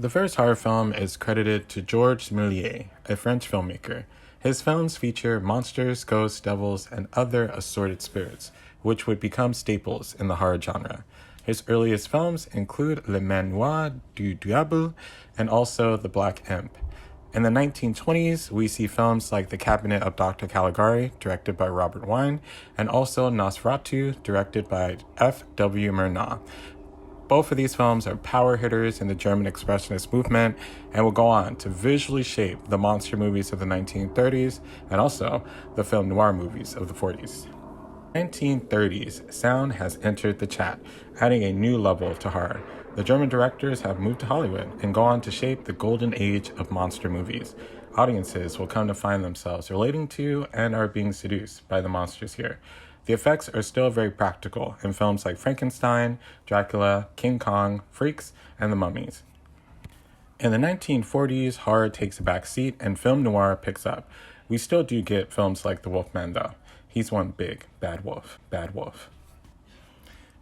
The first horror film is credited to Georges Méliès, a French filmmaker. His films feature monsters, ghosts, devils, and other assorted spirits, which would become staples in the horror genre. His earliest films include Le Manoir du Diable and also The Black Imp. In the 1920s, we see films like The Cabinet of Dr. Caligari, directed by Robert Wiene, and also Nosferatu, directed by F.W. Murnau. Both of these films are power hitters in the German Expressionist movement and will go on to visually shape the monster movies of the 1930s and also the film noir movies of the 40s. 1930s, sound has entered the chat, adding a new level to horror. The German directors have moved to Hollywood and go on to shape the golden age of monster movies. Audiences will come to find themselves relating to and are being seduced by the monsters here. The effects are still very practical in films like Frankenstein, Dracula, King Kong, Freaks, and The Mummies. In the 1940s, horror takes a back seat and film noir picks up. We still do get films like The Wolfman though. He's one big bad wolf, bad wolf.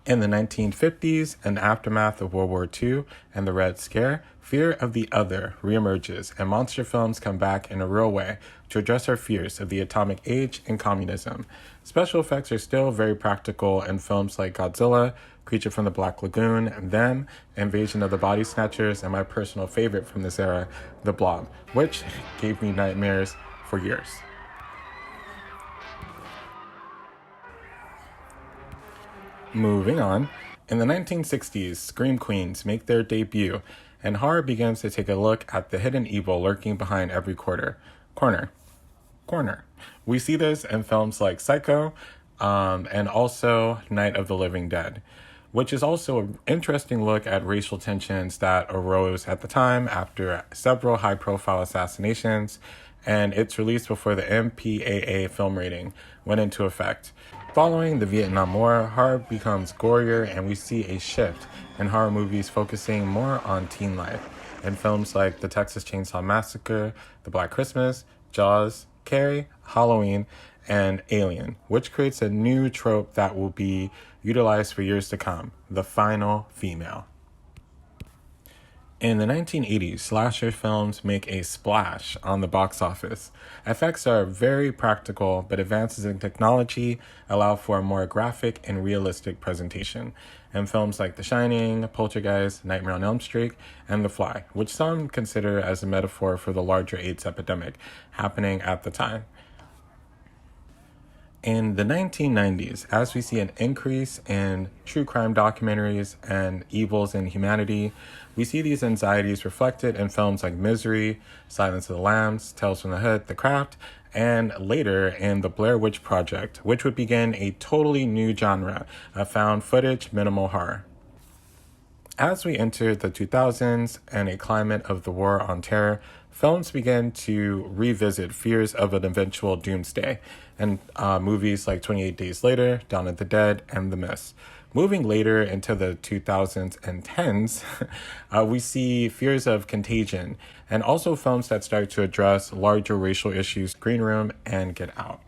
In the 1950s, in the aftermath of World War II and the Red Scare, fear of the other reemerges and monster films come back in a real way to address our fears of the atomic age and communism. Special effects are still very practical in films like Godzilla, Creature from the Black Lagoon, Them, Invasion of the Body Snatchers, and my personal favorite from this era, The Blob, which gave me nightmares for years. Moving on, in the 1960s, Scream Queens make their debut, and horror begins to take a look at the hidden evil lurking behind every corner. We see this in films like Psycho, and also Night of the Living Dead, which is also an interesting look at racial tensions that arose at the time after several high-profile assassinations, and it's released before the MPAA film rating went into effect. Following the Vietnam War, horror becomes gorier and we see a shift in horror movies focusing more on teen life. In films like The Texas Chainsaw Massacre, The Black Christmas, Jaws, Carrie, Halloween, and Alien, which creates a new trope that will be utilized for years to come, the final female. In the 1980s, slasher films make a splash on the box office. Effects are very practical, but advances in technology allow for a more graphic and realistic presentation. In films like The Shining, Poltergeist, Nightmare on Elm Street, and The Fly, which some consider as a metaphor for the larger AIDS epidemic happening at the time. In the 1990s, as we see an increase in true crime documentaries and evils in humanity, we see these anxieties reflected in films like Misery, Silence of the Lambs, Tales from the Hood, The Craft, and later in The Blair Witch Project, which would begin a totally new genre of found footage minimal horror. As we enter the 2000s and a climate of the war on terror, films began to revisit fears of an eventual doomsday, and movies like 28 Days Later, Dawn of the Dead, and The Mist. Moving later into the 2000s and 10s, we see fears of contagion, and also films that start to address larger racial issues, Green Room and Get Out.